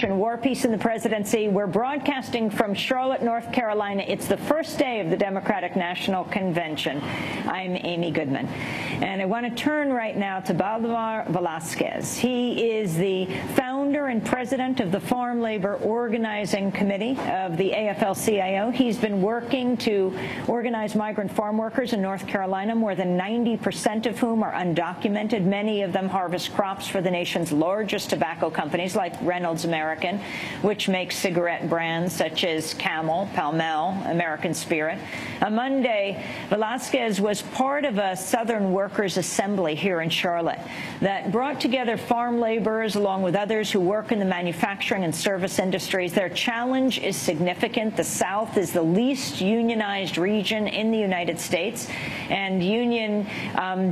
War, Peace, and the Presidency. We're broadcasting from Charlotte, North Carolina. It's the first day of the Democratic National Convention. I'm Amy Goodman. And I want to turn right now to Baldemar Velásquez. He is the founder and president of the Farm Labor Organizing Committee of the AFL-CIO. He's been working to organize migrant farm workers in North Carolina, more than 90% of whom are undocumented. Many of them harvest crops for the nation's largest tobacco companies like Reynolds American, which makes cigarette brands such as Camel, Palmel, American Spirit. On Monday, Velasquez was part of a Southern Workers Assembly here in Charlotte that brought together farm laborers along with others who work in the manufacturing and service industries. Their challenge is significant. The South is the least unionized region in the United States, and union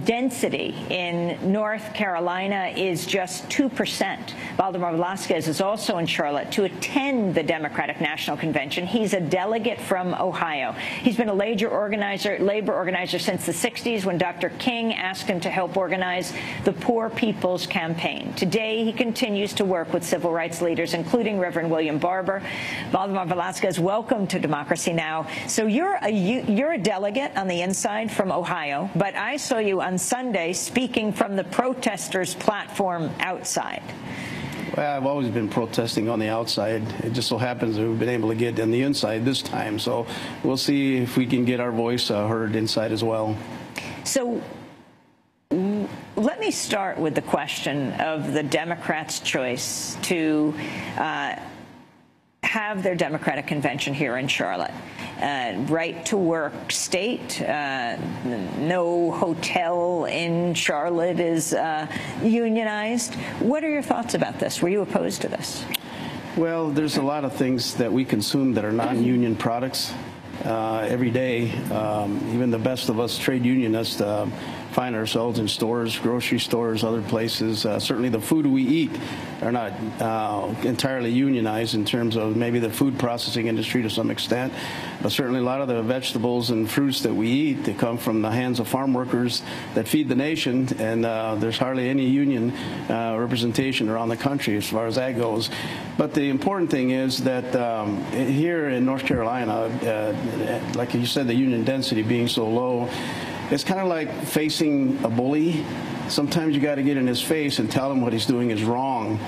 density in North Carolina is just 2%. Baldemar Velásquez is also in Charlotte to attend the Democratic National Convention. He's a delegate from Ohio. He's been a labor organizer since the 60s when Dr. King asked him to help organize the Poor People's Campaign. Today, he continues to work with civil rights leaders, including Reverend William Barber. Baldemar Velásquez, welcome to Democracy Now! So you're a delegate on the inside from Ohio, but I saw you on Sunday speaking from the protesters' platform outside. Well, I've always been protesting on the outside. It just so happens that we've been able to get on the inside this time. So we'll see if we can get our voice heard inside as well. So let me start with the question of the Democrats' choice to have their Democratic convention here in Charlotte. Right-to-work state, no hotel in Charlotte is unionized. What are your thoughts about this? Were you opposed to this? Well, there's a lot of things that we consume that are non-union products every day. Even the best of us trade unionists find ourselves in stores, grocery stores, other places. Certainly the food we eat are not entirely unionized in terms of maybe the food processing industry to some extent, but certainly a lot of the vegetables and fruits that we eat, they come from the hands of farm workers that feed the nation, and there's hardly any union representation around the country as far as that goes. But the important thing is that here in North Carolina, like you said, the union density being so low, it's kind of like facing a bully. Sometimes you got to get in his face and tell him what he's doing is wrong,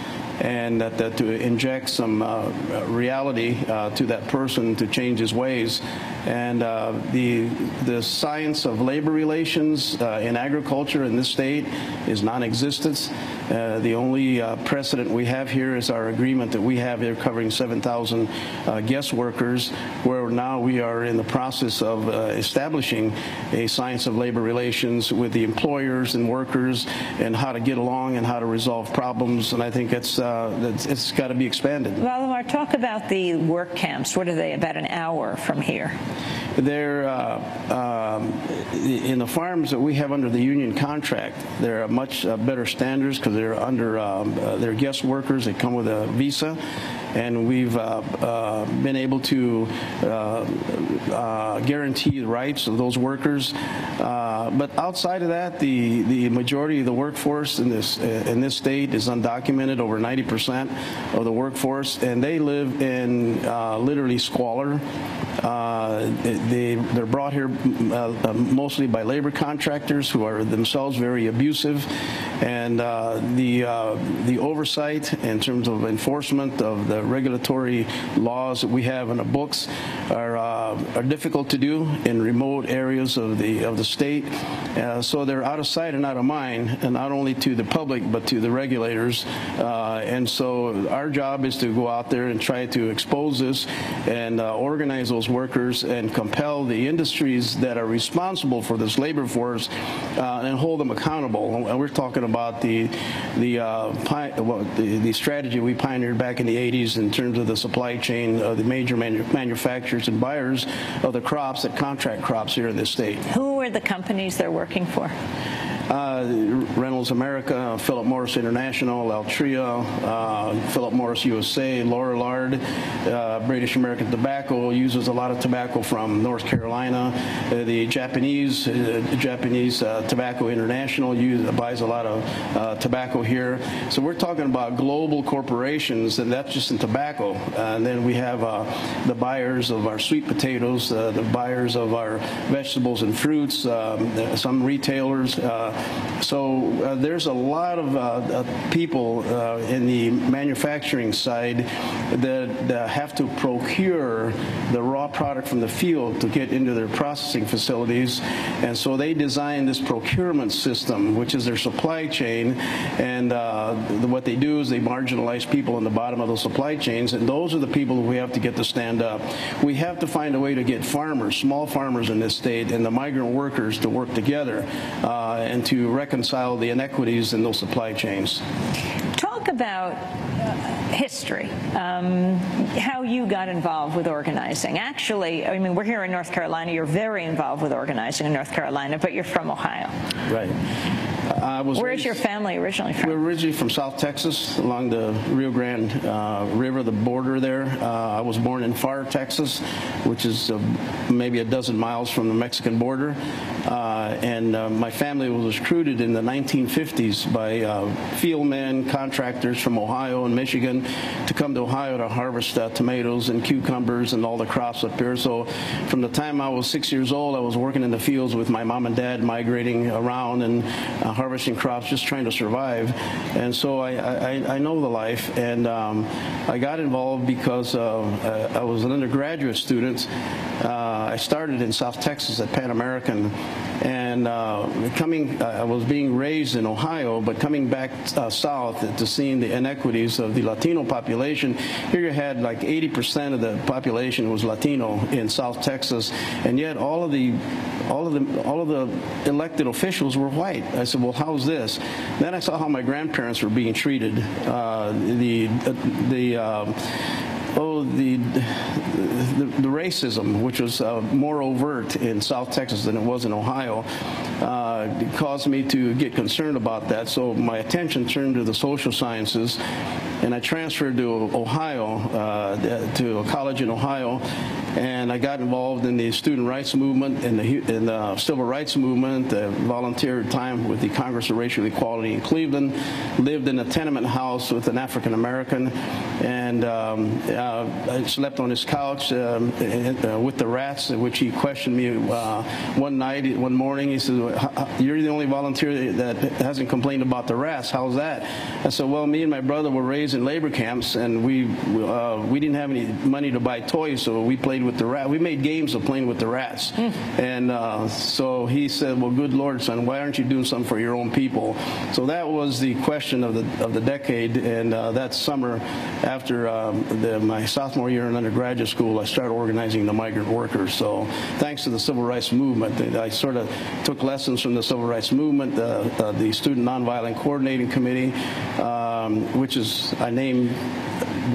and that to inject some reality to that person to change his ways. And the science of labor relations in agriculture in this state is non-existent. The only precedent we have here is our agreement that we have here covering 7,000 guest workers, where now we are in the process of establishing a science of labor relations with the employers and workers and how to get along and how to resolve problems. And I think it's got to be expanded. Valdemar, talk about the work camps. What are they, about an hour from here? They're in the farms that we have under the union contract. They're much better standards because they're under they're guest workers. They come with a visa, and we've been able to guarantee the rights of those workers. But outside of that, the majority of the workforce in this state is undocumented. Over 90% of the workforce, and they live in literally squalor. They're brought here mostly by labor contractors who are themselves very abusive, and the oversight in terms of enforcement of the regulatory laws that we have in the books are difficult to do in remote areas of the state. So they're out of sight and out of mind, and not only to the public but to the regulators. And so our job is to go out there and try to expose this and organize those workers and compel the industries that are responsible for this labor force and hold them accountable. And we're talking about the strategy we pioneered back in the 80s in terms of the supply chain of the major manufacturers and buyers of the crops that contract crops here in this state. Who are the companies they're working for? Reynolds America, Philip Morris International, Altria, Philip Morris USA, Lorillard, British American Tobacco uses a lot of tobacco from North Carolina. The Japanese Tobacco International buys a lot of tobacco here. So we're talking about global corporations, and that's just in tobacco. And then we have the buyers of our sweet potatoes, the buyers of our vegetables and fruits, some retailers. So there's a lot of people in the manufacturing side that have to procure the raw product from the field to get into their processing facilities. And so they design this procurement system, which is their supply chain. And what they do is they marginalize people in the bottom of those supply chains. And those are the people that we have to get to stand up. We have to find a way to get farmers, small farmers in this state, and the migrant workers to work together and to reconcile the inequities in those supply chains. Talk about history, how you got involved with organizing. Actually, I mean, we're here in North Carolina. You're very involved with organizing in North Carolina, but you're from Ohio. Right. Where's your family originally from? We're originally from South Texas, along the Rio Grande River, the border there. I was born in Pharr, Texas, which is maybe a dozen miles from the Mexican border. And my family was recruited in the 1950s by field men, contractors from Ohio and Michigan to come to Ohio to harvest tomatoes and cucumbers and all the crops up here. So from the time I was 6 years old, I was working in the fields with my mom and dad, migrating around and harvesting crops, just trying to survive. And so I know the life, and I got involved because I was an undergraduate student. I started in South Texas at Pan American, and I was being raised in Ohio, but coming back south to seeing the inequities of the Latino population. Here you had like 80% of the population was Latino in South Texas, and yet all of the elected officials were white. I said, well, how's this? Then I saw how my grandparents were being treated. The racism, which was more overt in South Texas than it was in Ohio, caused me to get concerned about that. So my attention turned to the social sciences, and I transferred to Ohio, to a college in Ohio, and I got involved in the student rights movement and the civil rights movement, volunteered time with the Congress of Racial Equality in Cleveland, lived in a tenement house with an African American, and I slept on his couch with the rats, in which he questioned me one morning. He said, you're the only volunteer that hasn't complained about the rats. How's that? I said, well, me and my brother were raised in labor camps, and we didn't have any money to buy toys, so we played with the rats. We made games of playing with the rats. And so he said, well, good Lord, son, why aren't you doing something for your own people? So that was the question of the decade. And that summer, after my sophomore year in undergraduate school, I started organizing the migrant workers. So thanks to the civil rights movement, I sort of took lessons from the civil rights movement, the Student Nonviolent Coordinating Committee, which is,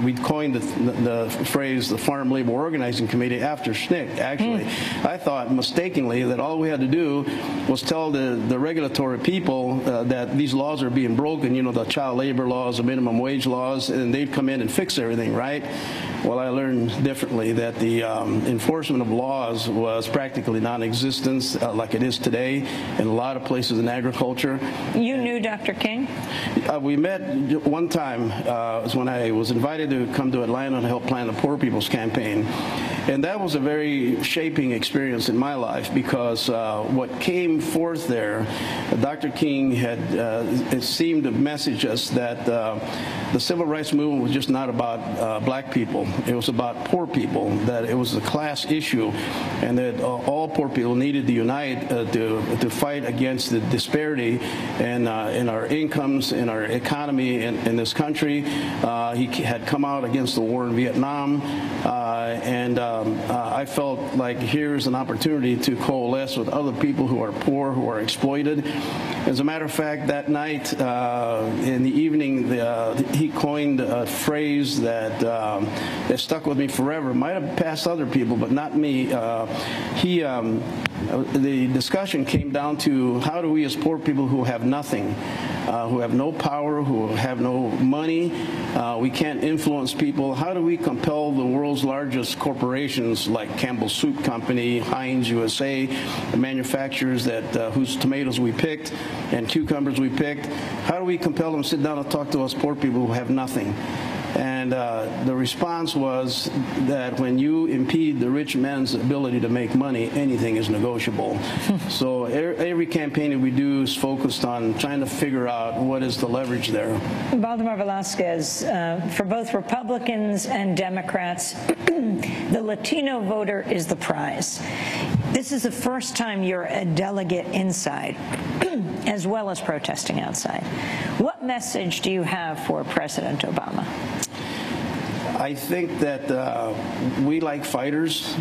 we coined the phrase the Farm Labor Organizing Committee after SNCC, actually. I thought mistakenly that all we had to do was tell the regulatory people that these laws are being broken, you know, the child labor laws, the minimum wage laws, and they'd come in and fix everything, right? Well, I learned differently that the enforcement of laws was practically non-existent, like it is today in a lot of places in agriculture. You knew Dr. King? We met one time. It was when I was invited to come to Atlanta to help plan the Poor People's Campaign. And that was a very shaping experience in my life, because what came forth there, Dr. King had, it seemed to message us that the civil rights movement was just not about black people. It was about poor people, that it was a class issue, and that all poor people needed to unite to fight against the disparity in our incomes, in our economy in this country. He had come out against the war in Vietnam. I felt like here's an opportunity to coalesce with other people who are poor, who are exploited. As a matter of fact, that night in the evening, he coined a phrase that stuck with me forever. It might have passed other people, but not me. The discussion came down to how do we as poor people who have nothing, who have no power, who have no money, we can't influence people, how do we compel the world's largest corporations like Campbell Soup Company, Heinz USA, the manufacturers whose tomatoes we picked and cucumbers we picked, how do we compel them to sit down and talk to us poor people who have nothing? And the response was that when you impede the rich man's ability to make money, anything is negotiable. So every campaign that we do is focused on trying to figure out what is the leverage there. Baldemar Velásquez, for both Republicans and Democrats, the Latino voter is the prize. This is the first time you're a delegate inside, as well as protesting outside. What message do you have for President Obama? I think that we like fighters.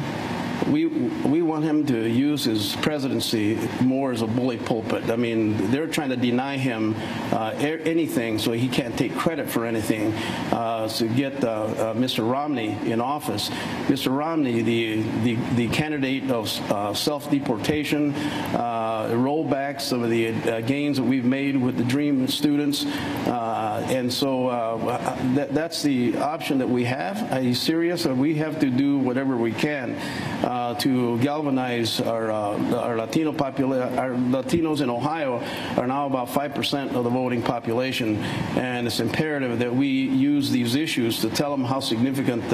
We want him to use his presidency more as a bully pulpit. I mean, they're trying to deny him anything, so he can't take credit for anything, to get Mr. Romney in office. Mr. Romney, the candidate of self-deportation, rollback some of the gains that we've made with the DREAM students, and so that's the option that we have. He's serious, and we have to do whatever we can to galvanize our Latino population. Our Latinos in Ohio are now about 5% of the voting population, and it's imperative that we use these issues to tell them how significant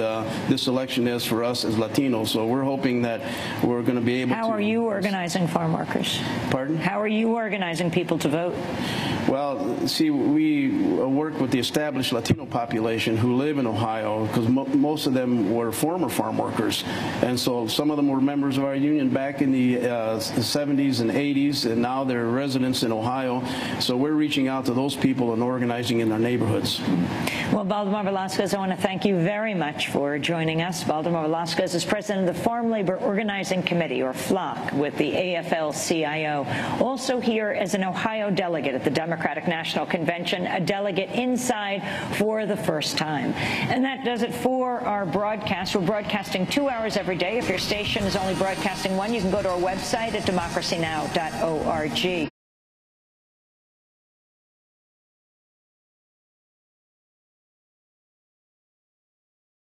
this election is for us as Latinos. So we're hoping that we're going to be able to. How are you organizing farm workers? Pardon? How are you organizing people to vote? Well, see, we work with the established Latino population who live in Ohio, because most of them were former farm workers, and so some of them were members of our union back in the 70s and 80s, and now they're residents in Ohio. So we're reaching out to those people and organizing in their neighborhoods. Well, Baldemar Velásquez, I want to thank you very much for joining us. Baldemar Velásquez is president of the Farm Labor Organizing Committee, or FLOC, with the AFL-CIO. Also here as an Ohio delegate at the Democratic National Convention, a delegate inside for the first time. And that does it for our broadcast. We're broadcasting 2 hours every day. If your station is only broadcasting one, you can go to our website at democracynow.org.